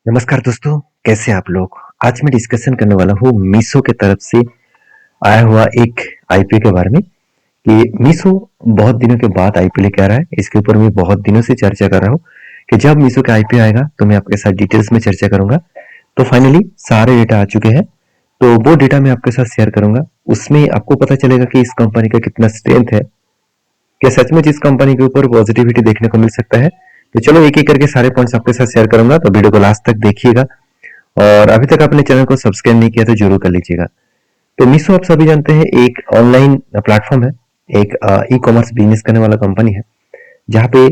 नमस्कार दोस्तों, कैसे हैं आप लोग? आज मैं डिस्कशन करने वाला हूँ मीशो के तरफ से आया हुआ एक आईपीओ के बारे में कि मीशो बहुत दिनों के बाद आईपीओ लेके आ रहा है। इसके ऊपर मैं बहुत दिनों से चर्चा कर रहा हूँ कि जब मीशो का आईपीओ आएगा तो मैं आपके साथ डिटेल्स में चर्चा करूंगा। तो फाइनली सारे डेटा आ चुके हैं, तो वो डेटा मैं आपके साथ शेयर करूंगा। उसमें आपको पता चलेगा कि इस कंपनी का कितना स्ट्रेंथ है, क्या सच में इस कंपनी के ऊपर पॉजिटिविटी देखने को मिल सकता है। तो चलो एक एक करके सारे पॉइंट्स आपके साथ शेयर करूंगा, तो वीडियो को लास्ट तक देखिएगा। और अभी तक आपने चैनल को सब्सक्राइब नहीं किया तो जरूर कर लीजिएगा। तो मीशो आप सभी जानते हैं एक ऑनलाइन प्लेटफॉर्म है, एक ई कॉमर्स बिजनेस करने वाला कंपनी है, जहाँ पे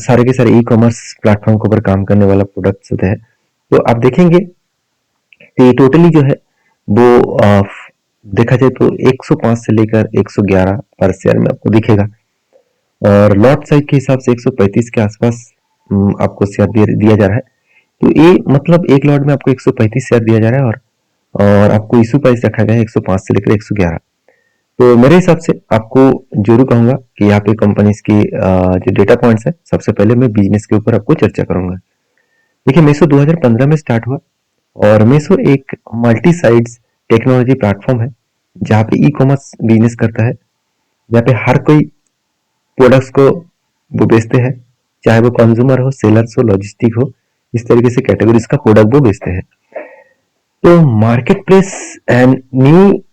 सारे के सारे ई कॉमर्स प्लेटफॉर्म के ऊपर काम करने वाला प्रोडक्ट्स होते हैं। तो आप देखेंगे कि टोटली जो है वो देखा जाए तो 105 से लेकर 111 पर शेयर में आपको दिखेगा, और लॉट साइज के हिसाब से 135 के आसपास आपको शेयर दिया जा रहा है। तो ये मतलब एक लॉट में आपको 135 शेयर दिया जा रहा है, और आपको इशू प्राइस रखा गया है 105 से लेकर 111। तो मेरे हिसाब से आपको जरूर कहूंगा कि यहाँ पे कंपनीज की जो डेटा पॉइंट्स है, सबसे पहले मैं बिजनेस के ऊपर आपको चर्चा करूंगा। देखिए, मेसो 2015 में स्टार्ट हुआ, और मेसो एक मल्टी साइट्स टेक्नोलॉजी प्लेटफॉर्म है, जहाँ पे ई कॉमर्स बिजनेस करता है, जहाँ पे हर कोई प्रोडक्ट्स को वो बेचते हैं, चाहे वो कंज्यूमर हो, सेलर्स हो, लॉजिस्टिक हो, इस तरीके से कैटेगरीज का प्रोडक्ट वो बेचते हैं। तो market place and new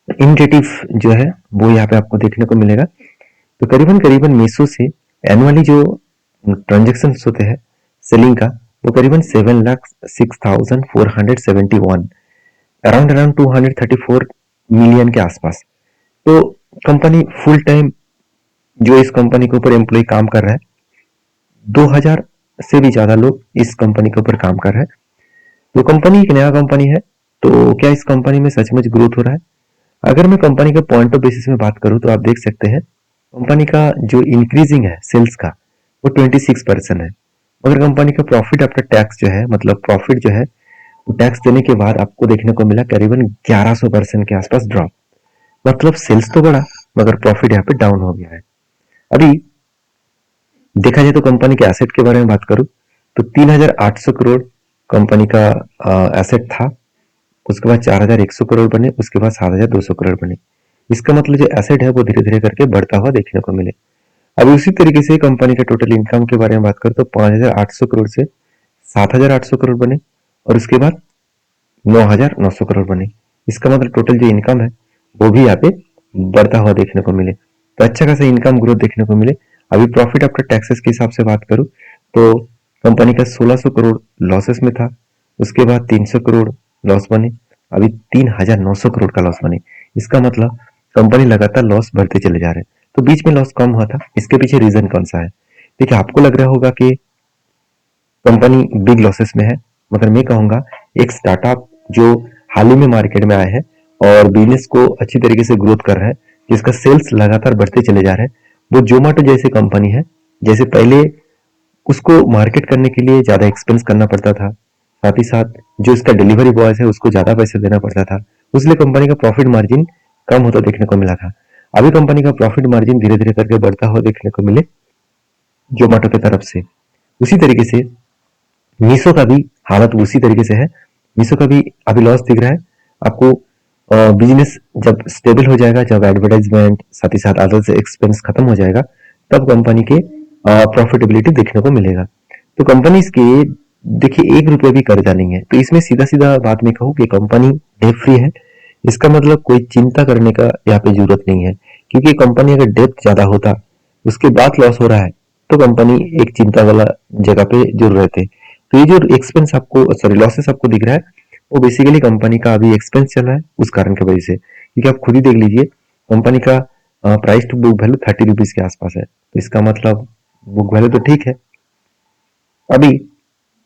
initiative जो है वो यहाँ पे आपको देखने को मिलेगा। तो करीबन करीबन मीशो से एनुअली जो ट्रांजेक्शन होते हैं सेलिंग का, वो करीबन 7,06,471, अराउंड अराउंड 234 मिलियन के आसपास। तो कंपनी फुल टाइम जो इस कंपनी के ऊपर एम्प्लॉय काम कर रहा है, 2000 से भी ज्यादा लोग इस कंपनी के ऊपर काम कर रहे हैं। तो कंपनी एक नया कंपनी है, तो क्या इस कंपनी में सचमुच ग्रोथ हो रहा है? अगर मैं कंपनी के पॉइंट ऑफ बेसिस में बात करूं तो आप देख सकते हैं कंपनी का जो इंक्रीजिंग है सेल्स का, वो 26% है। मगर कंपनी का प्रॉफिट आफ्टर टैक्स जो है, मतलब प्रॉफिट जो है, वो टैक्स देने के बाद आपको देखने को मिला करीबन 1100% के आसपास ड्रॉप। मतलब सेल्स तो बढ़ा, मगर प्रॉफिट यहाँ पे डाउन हो गया है। अभी देखा जाए तो कंपनी के एसेट के बारे में बात करूं तो 3,800 करोड़ कंपनी का एसेट था। उसके बाद 4,100 करोड़ बने, उसके बाद 7,200 करोड़ बने। इसका मतलब जो एसेट है वो धीरे धीरे करके बढ़ता हुआ देखने को मिले। अब उसी तरीके से कंपनी का टोटल इनकम के बारे में बात करें तो 5,800 करोड़ से 7,800 करोड़ बने, और उसके बाद 9,900 करोड़ बने। इसका मतलब टोटल जो इनकम है वो भी यहाँ पे बढ़ता हुआ देखने को मिले, तो अच्छा खासा इनकम ग्रोथ देखने को मिले। अभी प्रॉफिट आफ्टर टैक्सेस के हिसाब से बात करूं तो कंपनी का 1,600 करोड़ लॉसेस में था, उसके बाद 300 करोड़ लॉस बने, अभी 3,900 करोड़ का लॉस बने। इसका मतलब कंपनी लगातार लॉस बढ़ते चले जा रहे हैं। तो बीच में लॉस कम हुआ था, इसके पीछे रीजन कौन सा है? देखिए, आपको लग रहा होगा कि कंपनी बिग लॉसेस में है, मगर मैं कहूंगा एक स्टार्टअप जो हाल ही में मार्केट में आया है और बिजनेस को अच्छी तरीके से ग्रोथ कर रहा है, जिसका सेल्स लगातार बढ़ते चले जा रहे हैं, वो जोमेटो जैसी कंपनी है। जैसे पहले उसको मार्केट करने के लिए ज्यादा एक्सपेंस करना पड़ता था, साथ ही साथ जो इसका डिलीवरी बॉयज है उसको ज्यादा पैसे देना पड़ता था, उसलिए कंपनी का प्रॉफिट मार्जिन कम होता देखने को मिला था। अभी कंपनी का प्रॉफिट मार्जिन धीरे धीरे करके बढ़ता हुआ देखने को मिले जोमेटो की तरफ से। उसी तरीके से मीशो का भी हालत उसी तरीके से है। मीशो का भी अभी लॉस दिख रहा है आपको। बिजनेस जब स्टेबल हो जाएगा, जब एडवर्टाइजमेंट साथ ही साथ अदर एक्सपेंस खत्म हो जाएगा, तब कंपनी के प्रॉफिटेबिलिटी देखने को मिलेगा। तो कंपनीज के देखिए 1 रुपया भी कर्जा नहीं है, तो इसमें सीधा सीधा बात में कहूँ कि कंपनी डेट फ्री है। इसका मतलब कोई चिंता करने का यहाँ पे जरूरत नहीं है, क्योंकि कंपनी अगर डेप्थ ज्यादा होता, उसके बाद लॉस हो रहा है, तो कंपनी एक चिंता वाला जगह पे जरूर रहते। तो ये जो एक्सपेंस आपको, सॉरी, लॉसेस आपको दिख रहा है, वो बेसिकली कंपनी का अभी एक्सपेंस चल रहा है उस कारण की वजह से। क्योंकि आप खुद ही देख लीजिए, कंपनी का price to book value 30 rupees के आसपास है, तो इसका मतलब बुक वैल्यू तो ठीक है। अभी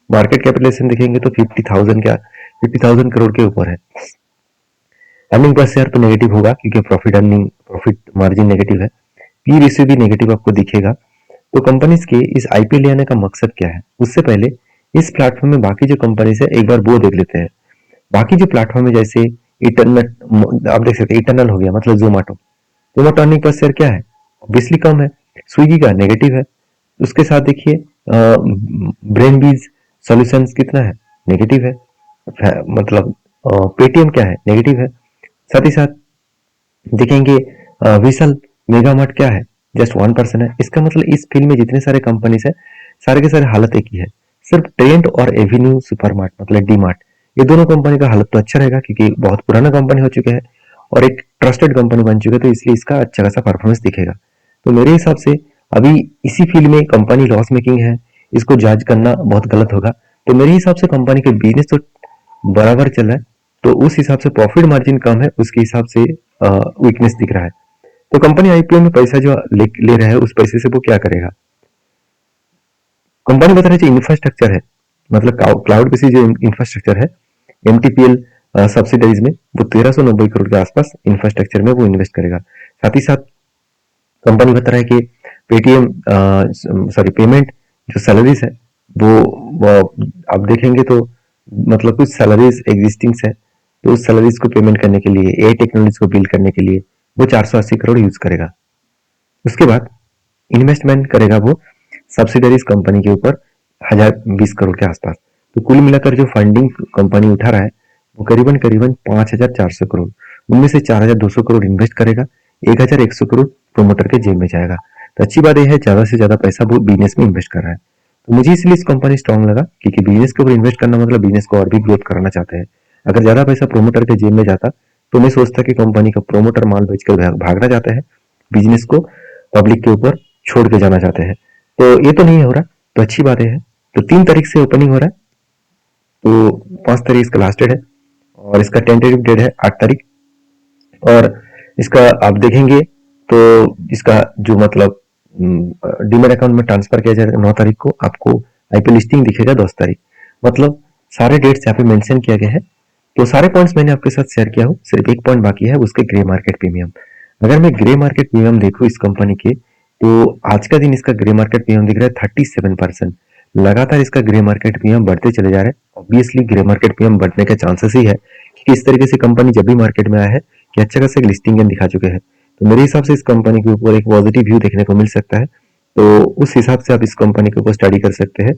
मार्केट कैपिटलाइजेशन देखेंगे तो 50,000 करोड़ के ऊपर है। अर्निंग पर शेयर तो नेगेटिव होगा, क्योंकि प्रॉफिट मार्जिन नेगेटिव है। पी रेशियो भी नेगेटिव आपको दिखेगा। तो कंपनीज के इस आईपीओ ले आने का मकसद क्या है? उससे पहले इस प्लेटफॉर्म में बाकी जो कंपनीज है एक बार वो देख लेते हैं। बाकी जो प्लेटफॉर्म है, जैसे इटरनेट, आप देख सकते हैं इटरनल हो गया, मतलब Zomato. Zomato earning per share क्या है? ऑब्वियसली कम है। स्विगी का नेगेटिव है। उसके साथ देखिए ब्रेन बीज सॉल्यूशंस कितना है, नेगेटिव है। मतलब पेटीएम क्या है, नेगेटिव है। साथ ही साथ देखेंगे विशाल मेगामार्ट क्या है, जस्ट 1% है। इसका मतलब इस फील्ड में जितने सारे कंपनीज है, सारे के सारे हालत एक ही है। सिर्फ ट्रेंड और एवेन्यू सुपरमार्ट मतलब डी मार्ट, ये दोनों कंपनी का हालत तो अच्छा रहेगा क्योंकि बहुत पुराना कंपनी हो चुके हैं और एक ट्रस्टेड कंपनी बन चुके हैं, तो इसलिए इसका अच्छा खासा परफॉर्मेंस दिखेगा। तो मेरे हिसाब से अभी इसी फील्ड में कंपनी लॉस मेकिंग है, इसको जज करना बहुत गलत होगा। तो मेरे हिसाब से कंपनी के बिजनेस तो बराबर चल रहा है, तो उस हिसाब से प्रॉफिट मार्जिन कम है, उसके हिसाब से वीकनेस दिख रहा है। तो कंपनी आईपीओ में पैसा जो ले रहा है, उस पैसे से वो क्या करेगा? कंपनी बता रही है इंफ्रास्ट्रक्चर है, मतलब क्लाउड बेसिस जो इंफ्रास्ट्रक्चर है, एमटीपीएल सब्सिडरीज में वो 1390 करोड़ के आसपास इंफ्रास्ट्रक्चर में वो इन्वेस्ट करेगा। साथ ही साथ कंपनी बता रहा है कि पेटीएम सॉरी पेमेंट जो सैलरीज है वो आप देखेंगे तो मतलब कुछ सैलरीज एग्जिस्टिंग है, तो उस सैलरीज को पेमेंट करने के लिए, ए टेक्नोलॉजी को बिल्ड करने के लिए वो 480 करोड़ यूज करेगा। उसके बाद इन्वेस्टमेंट करेगा वो सब्सिडरीज कंपनी के ऊपर 1020 करोड़ के आसपास। तो कुल मिलाकर जो फंडिंग कंपनी उठा रहा है वो करीबन करीबन 5400 करोड़। उनमें से 4200 करोड़ इन्वेस्ट करेगा, 1100 करोड़ प्रोमोटर के जेब में जाएगा। तो अच्छी बात यह है ज्यादा से ज्यादा पैसा वो बिजनेस में इन्वेस्ट कर रहा है। तो मुझे इसलिए इस कंपनी स्ट्रांग लगा क्योंकि बिजनेस के ऊपर इन्वेस्ट करना मतलब बिजनेस को और भी ग्रोथ कराना चाहते हैं। अगर ज्यादा पैसा प्रोमोटर के जेब में जाता तो मैं सोचता कि कंपनी का प्रोमोटर माल बेचकर भागना चाहता है, बिजनेस को पब्लिक के ऊपर छोड़ के जाना चाहते हैं। तो ये तो नहीं हो रहा, तो अच्छी बात है। तो 3 तारीख से ओपनिंग हो रहा है, तो 5 तारीख इसका लास्ट डेट है और इसका टेंटेटिव डेट है 8 तारीख। और इसका आप देखेंगे तो इसका जो मतलब डीमेट अकाउंट में ट्रांसफर किया जाएगा 9 तारीख को, आपको आईपीओ लिस्टिंग दिखेगा 10 तारीख। मतलब सारे डेट्स यहाँ पे मेंशन किया गया है। तो सारे पॉइंट्स मैंने आपके साथ शेयर किया हूँ, सिर्फ एक पॉइंट बाकी है, उसके ग्रे मार्केट प्रीमियम। अगर मैं ग्रे मार्केट प्रीमियम देखूँ इस कंपनी के, तो आज का दिन इसका ग्रे मार्केट प्रीमियम दिख रहा है 37%। लगातार इसका ग्रे मार्केट प्रीमियम बढ़ते चले जा रहे हैं। ऑब्वियसली ग्रे मार्केट प्रीमियम बढ़ने के चांसेस ही है क्योंकि इस तरीके से कंपनी जब भी मार्केट में आया है कि अच्छा खासा लिस्टिंग गेन दिखा चुके हैं। तो मेरे हिसाब से इस कंपनी के ऊपर एक पॉजिटिव व्यू देखने को मिल सकता है। तो उस हिसाब से आप इस कंपनी के ऊपर स्टडी कर सकते हैं।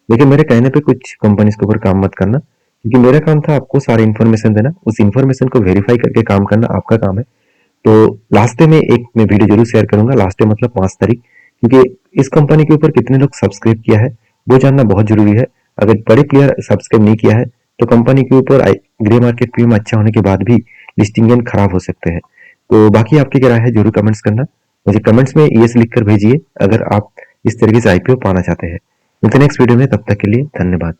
लेकिन मेरे कहने पे कुछ कंपनीज के ऊपर काम मत करना, क्योंकि मेरा काम था आपको सारी इन्फॉर्मेशन देना, उस इन्फॉर्मेशन को वेरीफाई करके काम करना आपका काम है। तो लास्ट डे में एक मैं वीडियो जरूर शेयर करूंगा, लास्ट डे मतलब 5 तारीख, क्योंकि इस कंपनी के ऊपर कितने लोग सब्सक्राइब किया है वो जानना बहुत जरूरी है। अगर बड़े प्लेयर सब्सक्राइब नहीं किया है तो कंपनी के ऊपर ग्रे मार्केट प्रीमियम अच्छा होने के बाद भी लिस्टिंग गेन खराब हो सकते हैं। तो बाकी आपकी क्या राय है जरूर कमेंट्स करना, मुझे कमेंट्स में यस लिखकर भेजिए अगर आप इस तरीके से आईपीओ पाना चाहते हैं। मिलते हैं नेक्स्ट वीडियो में, तब तक के लिए धन्यवाद।